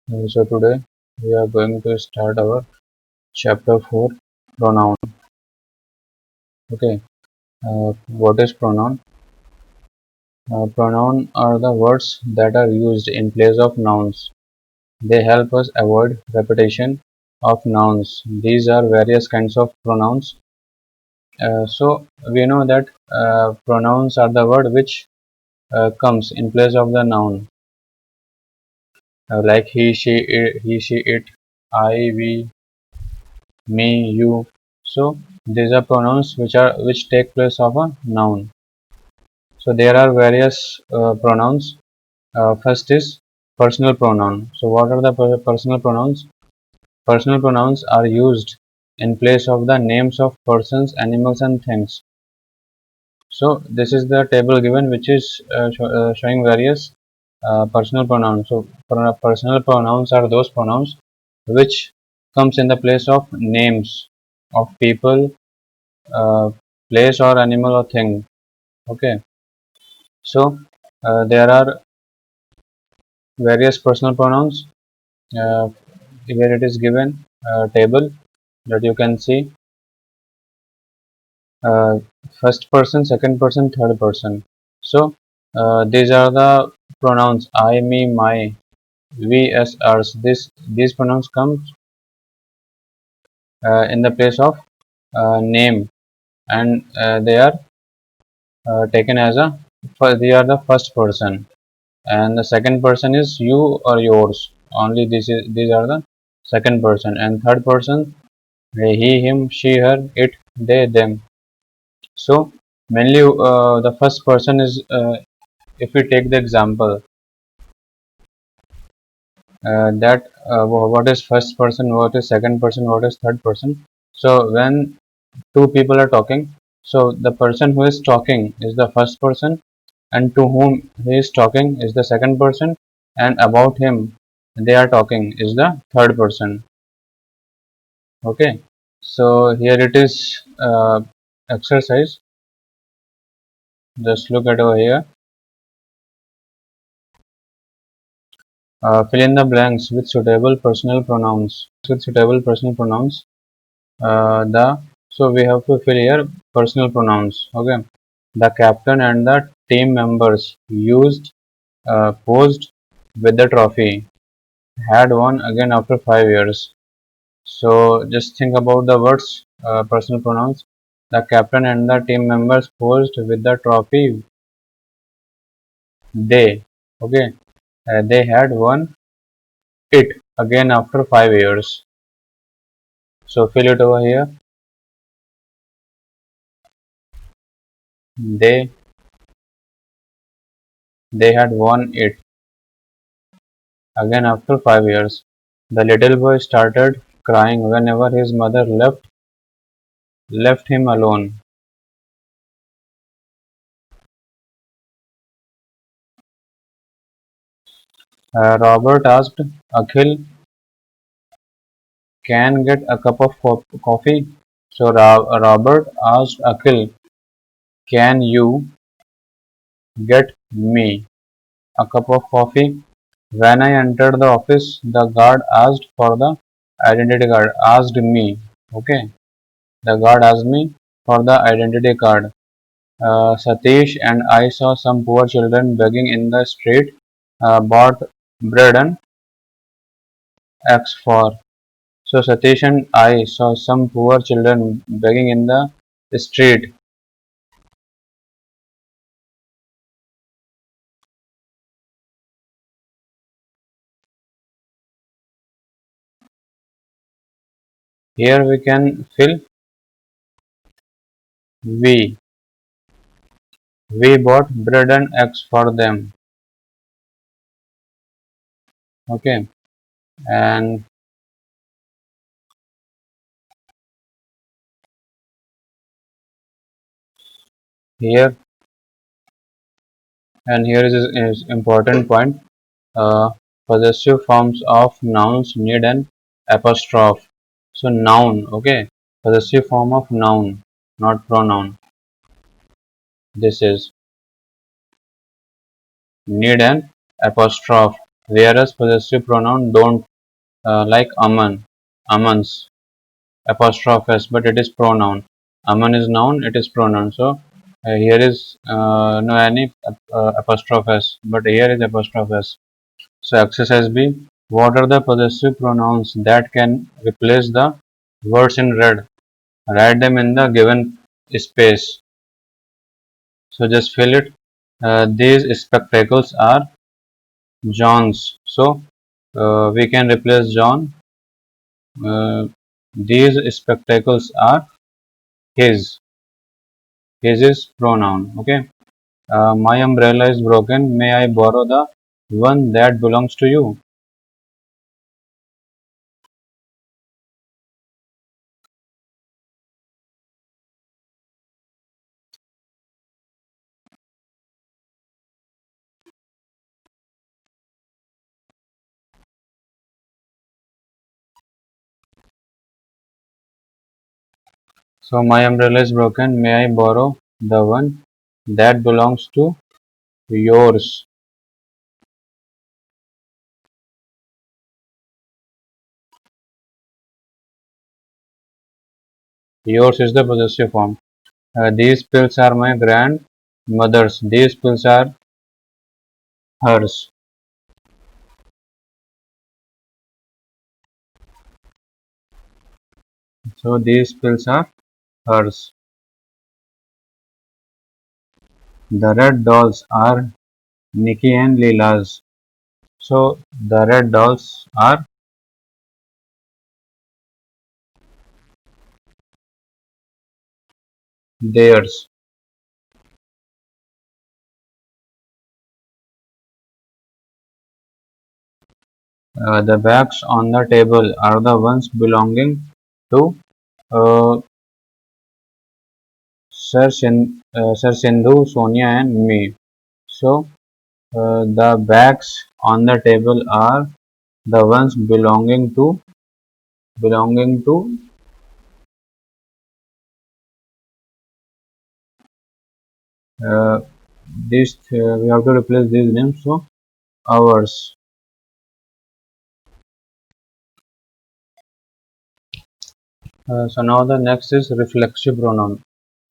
So today we are going to start our chapter 4, pronoun. Okay, what is pronoun? Pronoun are the words that are used in place of nouns. They help us avoid repetition of nouns. These are various kinds of pronouns. So we know that pronouns are the word which comes in place of the noun, like he, she, it, I, we, me, you. So these are pronouns which take place of a noun. So there are various pronouns. First is personal pronoun. So what are the personal pronouns? Personal pronouns are used in place of the names of persons, animals, and things. So this is the table given, which is showing various personal pronouns. So personal pronouns are those pronouns which comes in the place of names of people, uh, place or animal or thing. Okay, so there are various personal pronouns. uh, Here it is given table that you can see, uh, first person, second person, third person. So these are the pronouns I, me, my, we, us, ours. These pronouns come in the place of name, and they are taken as a they are the first person, and the second person is you or yours. Only these are the second person, and third person he, him, she, her, it, they, them. So mainly the first person is, if we take the example, that what is first person, what is second person, what is third person. So when two people are talking, so the person who is talking is the first person, and to whom he is talking is the second person, and about him they are talking is the third person. Okay, so here it is, exercise. Just look at over here. Fill in the blanks with suitable personal pronouns. The So we have to fill here personal pronouns. Okay, the captain and the team members posed with the trophy, had won again after 5 years. So just think about the words, personal pronouns. The captain and the team members posed with the trophy. They, okay, they had won it again after 5 years. So fill it over here. They they had won it again after 5 years. The little boy started crying whenever his mother left him alone. Robert asked Akhil, "Can get a cup of coffee?" So Robert asked Akhil, "Can you get me a cup of coffee?" When I entered the office, the guard asked for the identity card. Asked me, okay. The guard asked me for the identity card. Satish and I saw some poor children begging in the street. Bought bread and eggs for. So Satish and I saw some poor children begging in the street. Here we can fill we. We bought bread and eggs for them. Okay, and here is important point. Uh, Possessive forms of nouns need an apostrophe. So noun, okay, possessive form of noun, not pronoun. This is need an apostrophe. whereas possessive pronoun don't, like aman, amans, apostrophe s, but it is pronoun. Aman is noun, it is pronoun. So here is no any apostrophe s, but here is apostrophe s. So exercise B. What are the possessive pronouns that can replace the words in red? Write them in the given space. So just fill it. These spectacles are John's. So we can replace John. Uh, these spectacles are his. His is pronoun. Okay. My umbrella is broken. May I borrow the one that belongs to you? So my umbrella is broken. May I borrow the one that belongs to yours? Yours is the possessive form. These pills are my grandmother's. These pills are hers. So these pills are hers. The red dolls are Nikki and Leela's. So the red dolls are theirs. The bags on the table are the ones belonging to uh, Sir Sindhu, Sonia, and me. So the bags on the table are the ones belonging to uh, this. We have to replace these names. So ours. So now the next is reflexive pronoun.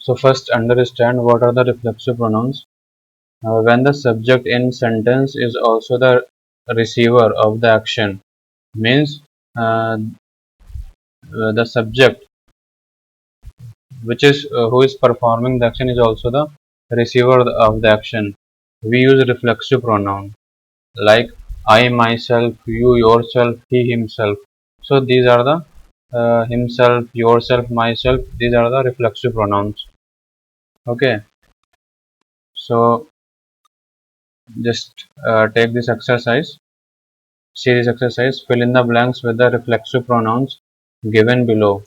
So first understand what are the reflexive pronouns. When the subject in sentence is also the receiver of the action, means uh, the subject which is who is performing the action is also the receiver of the action. We use reflexive pronoun like I myself, you yourself, he himself. So these are the himself, yourself, myself. These are the reflexive pronouns. Okay, so just take this exercise. See this exercise. Fill in the blanks with the reflexive pronouns given below.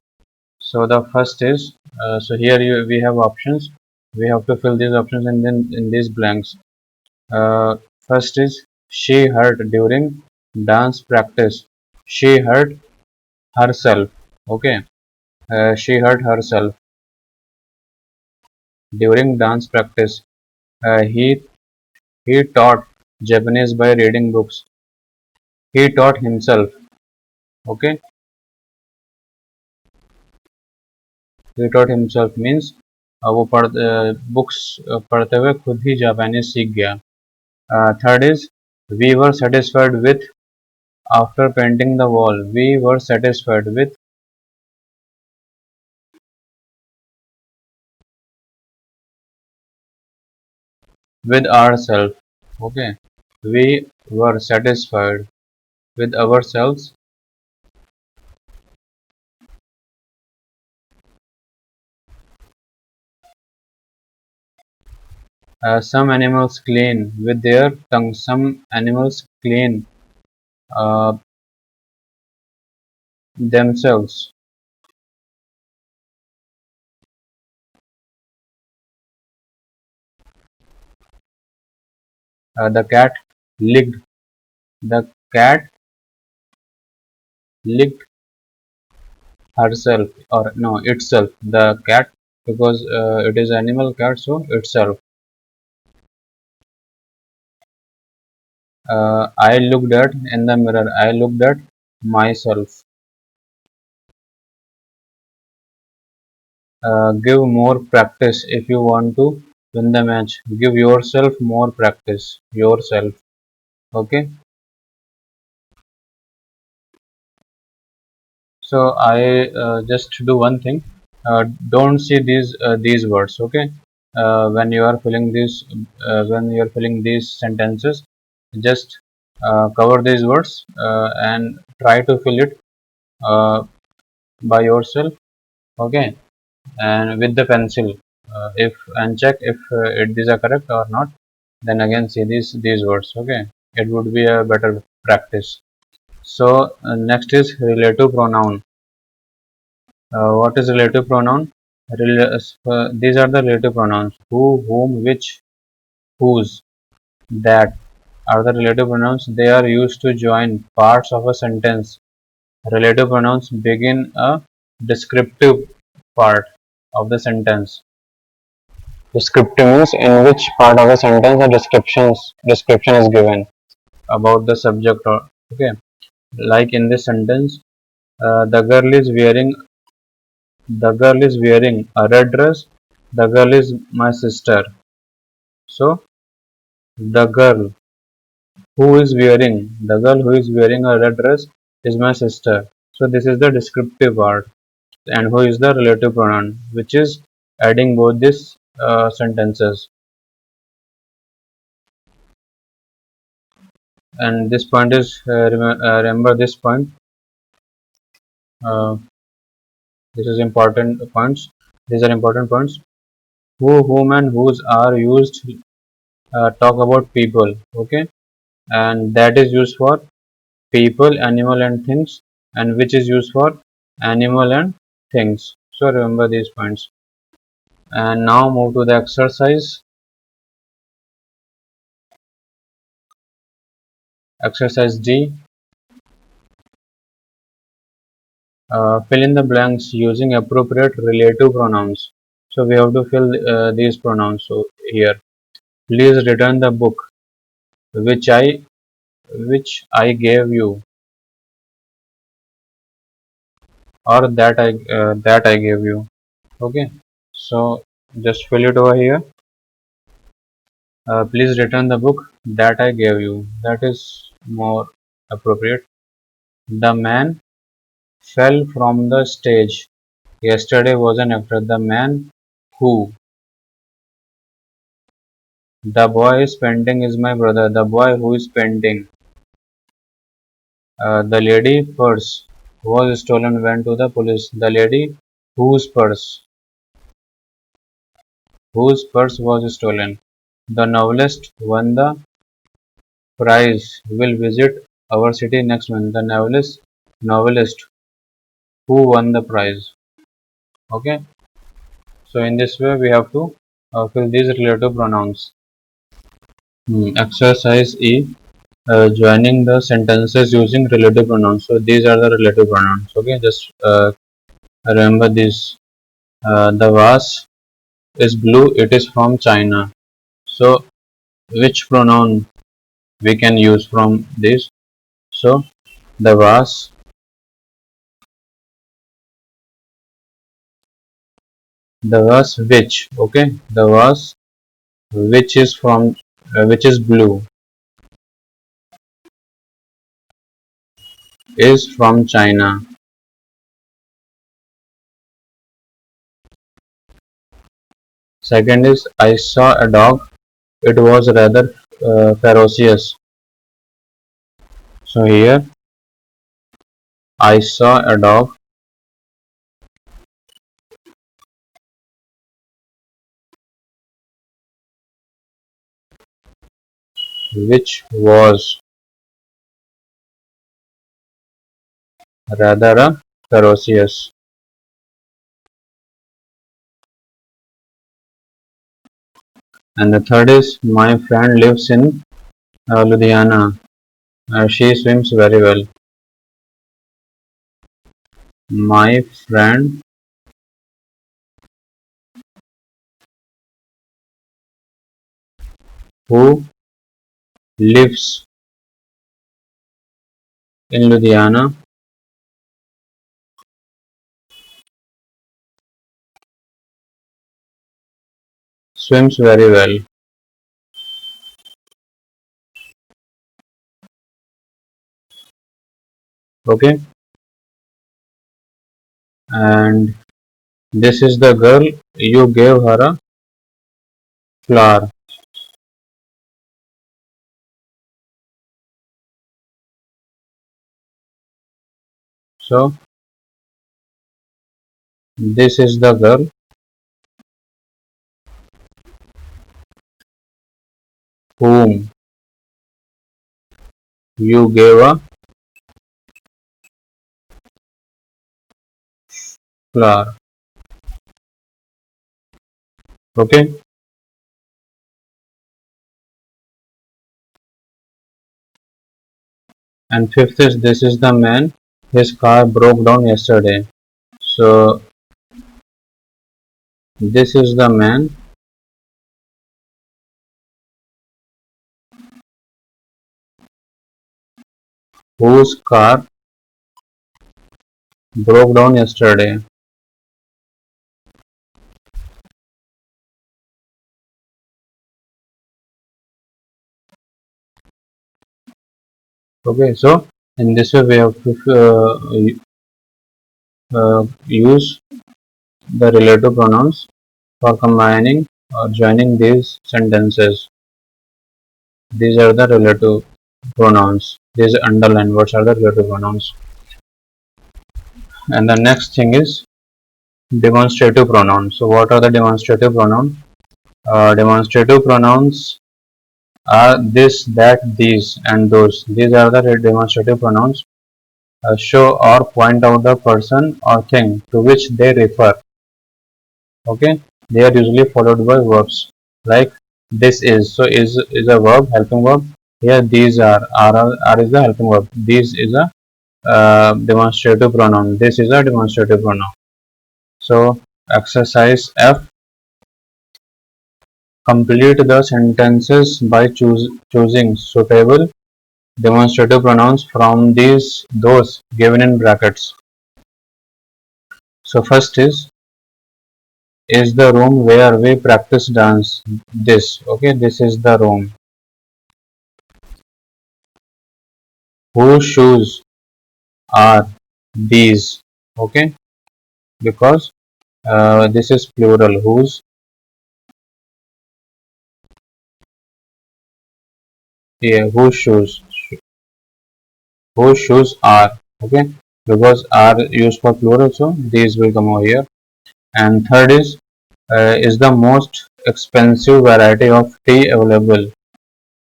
So the first is so here we have options. We have to fill these options and then in these blanks. First is she hurt during dance practice. She hurt herself. Okay, she hurt herself during dance practice. He taught Japanese by reading books. He taught himself. Okay, he taught himself means वो books पढ़ते हुए खुद ही जापानी सीख गया. Third is we were satisfied with after painting the wall. We were satisfied with ourselves. Okay, we were satisfied with ourselves. Some animals clean with their tongue. Some animals clean uh, themselves. The cat licked. The cat licked herself or no itself. The cat because it is animal cat, so itself. I looked at in the mirror. I looked at myself. Give more practice if you want to win the match. Give yourself more practice. Yourself. Okay. So I just do one thing. Don't see these words. Okay. When you are filling when you are filling these sentences, just cover these words and try to fill it uh, by yourself. Okay, and with the pencil. If and check if these are correct or not. Then again see these words. Okay, it would be a better practice. So next is relative pronoun. What is relative pronoun? These are the relative pronouns: who, whom, which, whose, that are the relative pronouns. They are used to join parts of a sentence. Relative pronouns begin a descriptive part of the sentence. Descriptive means in which part of a sentence a description is given about the subject. Or okay, like in this sentence, the girl is wearing a red dress. The girl is my sister. So the girl who is wearing a red dress is my sister. So this is the descriptive part, and who is the relative pronoun, which is adding both these sentences. And this point is remember this point. Uh, this is important points. These are important points. Who, whom, and whose are used talk about people. Okay, and that is used for people, animal, and things, and which is used for animal and things. So remember these points. And now move to the exercise. Exercise D. Fill in the blanks using appropriate relative pronouns. So we have to fill these pronouns. So here, please return the book which I gave you, or that I gave you. Okay. So just fill it over here. Please return the book that I gave you. That is more appropriate. The man fell from the stage. Yesterday was an actor. The man who. The boy is painting is my brother. The boy who is painting. The lady purse was stolen went to the police. The lady whose purse was stolen. The novelist won the prize will visit our city next month. The novelist who won the prize. Okay. So in this way we have to fill these relative pronouns. Exercise E. Joining the sentences using relative pronouns. So these are the relative pronouns. Okay, just remember this. The vase is blue. It is from China. So which pronoun we can use from this? So the vase which. Okay, the vase which is blue is from China. Second is I saw a dog. It was rather ferocious. So here I saw a dog which was rather ferocious. And the third is my friend lives in Ludhiana. She swims very well. My friend who lives in Ludhiana swims very well. Okay, and this is the girl, you gave her a flower. So this is the girl whom you gave a flower. Okay, and fifth is this is the man, his car broke down yesterday. So this is the man whose car broke down yesterday. Okay, so in this way we have to use the relative pronouns for combining or joining these sentences. These are the relative pronouns. These underlined words are the relative pronouns. And the next thing is demonstrative pronouns. So what are the demonstrative pronouns? Demonstrative pronouns are this, that, these, and those. These are the demonstrative pronouns. Show or point out the person or thing to which they refer. Okay, they are usually followed by verbs like this is. So is a verb, helping verb. Here these are is the helping verb. These is a demonstrative pronoun. This is a demonstrative pronoun. So exercise F, complete the sentences by choosing suitable demonstrative pronouns from those given in brackets. So first is the room where we practice dance. This, okay, this is the room. Whose shoes are these? Okay, because this is plural. Whose shoes? Whose shoes are? Okay, because are used for plural, so these will come over here. And third is the most expensive variety of tea available.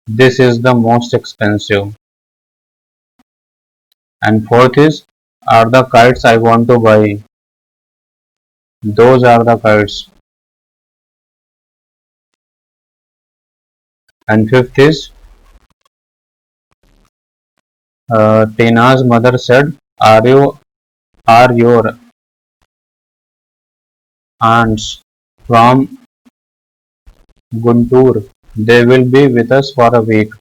This is the most expensive. And fourth is, are the kites I want to buy. Those are the kites. And fifth is, Tina's mother said, are your aunts from Guntur? They will be with us for a week.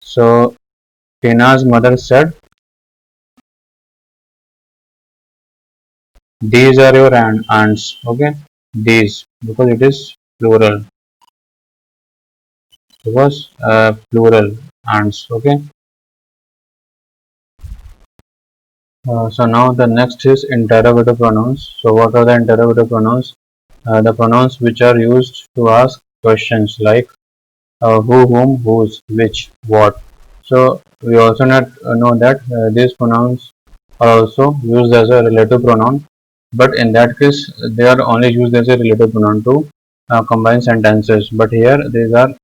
So Tina's mother said, these are your aunts. Okay, these, because it is plural. Because plural aunts. Okay. So now the next is interrogative pronouns. So what are the interrogative pronouns? The pronouns which are used to ask questions like who, whom, whose, which, what. So we also know that these pronouns are also used as a relative pronoun, but in that case they are only used as a relative pronoun to combine sentences. But here these are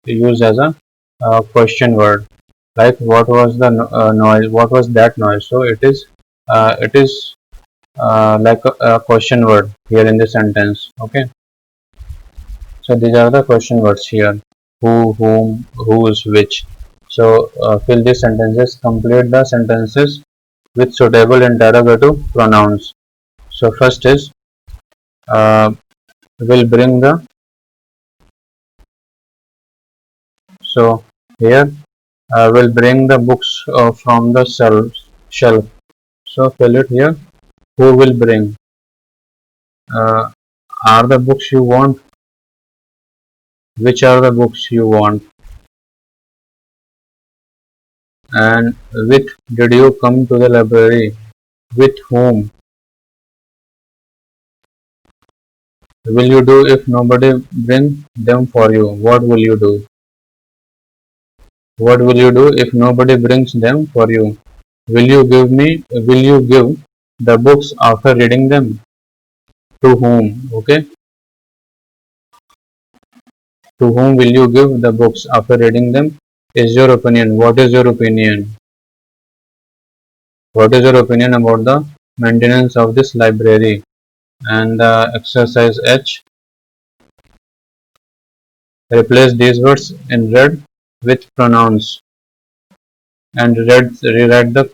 used as a question word, like what was the noise, what was that noise. So it is like a question word here in the sentence. Okay, so these are the question words here: who, whom, whose, which. So fill these sentences, complete the sentences with suitable interrogative pronouns. So first is uh, will bring the. So here will bring the books from the shelf. So fill it here. Who will bring? Uh, are the books you want? Which are the books you want? And with did you come to the library? With whom? Will you do if nobody bring them for you? What will you do? What will you do if nobody brings them for you? Will you give the books after reading them? To whom? Okay. To whom will you give the books after reading them? Is your opinion. What is your opinion? What is your opinion about the maintenance of this library? And exercise H. Replace these words in red with pronouns and rewrite the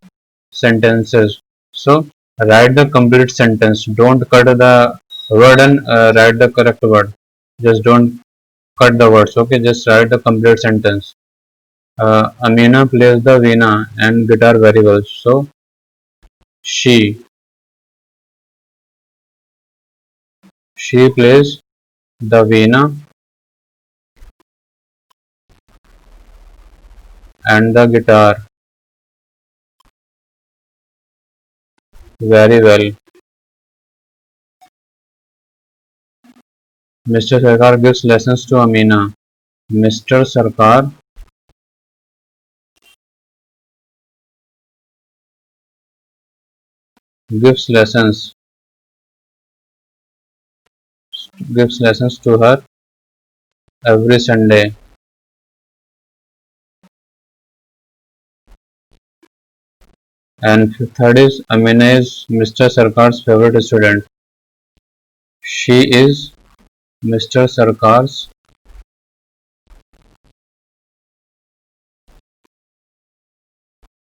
sentences. So write the complete sentence. Don't cut the word and write the correct word. Just don't cut the words. Okay, just write the complete sentence. Amina plays the veena and guitar very well. So she she plays the veena and the guitar very well. Mr. Sarkar gives lessons to Amina. Mr. Sarkar gives lessons gives lessons to her every Sunday. And third is Amina is Mr. Sarkar's favorite student. She is Mr. Sarkar's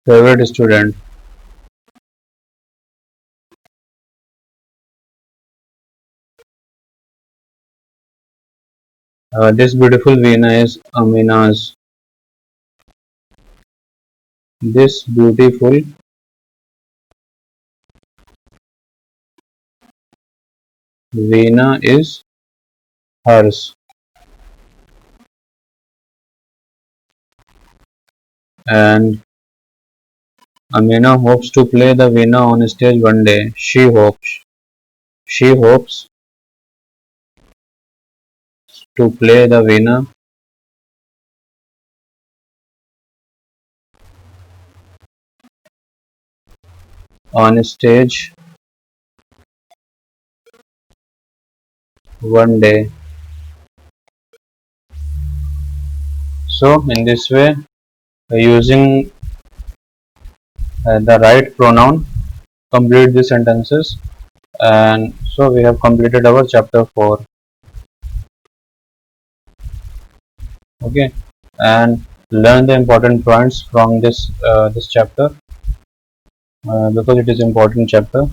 favorite student. This beautiful veena is Amina's. This beautiful veena is hers. And Amina hopes to play the veena on stage one day. She hopes to play the veena on stage one day. So in this way, using the right pronoun, complete the sentences. And so we have completed our chapter 4. Okay, and learn the important points from this chapter because it is important chapter.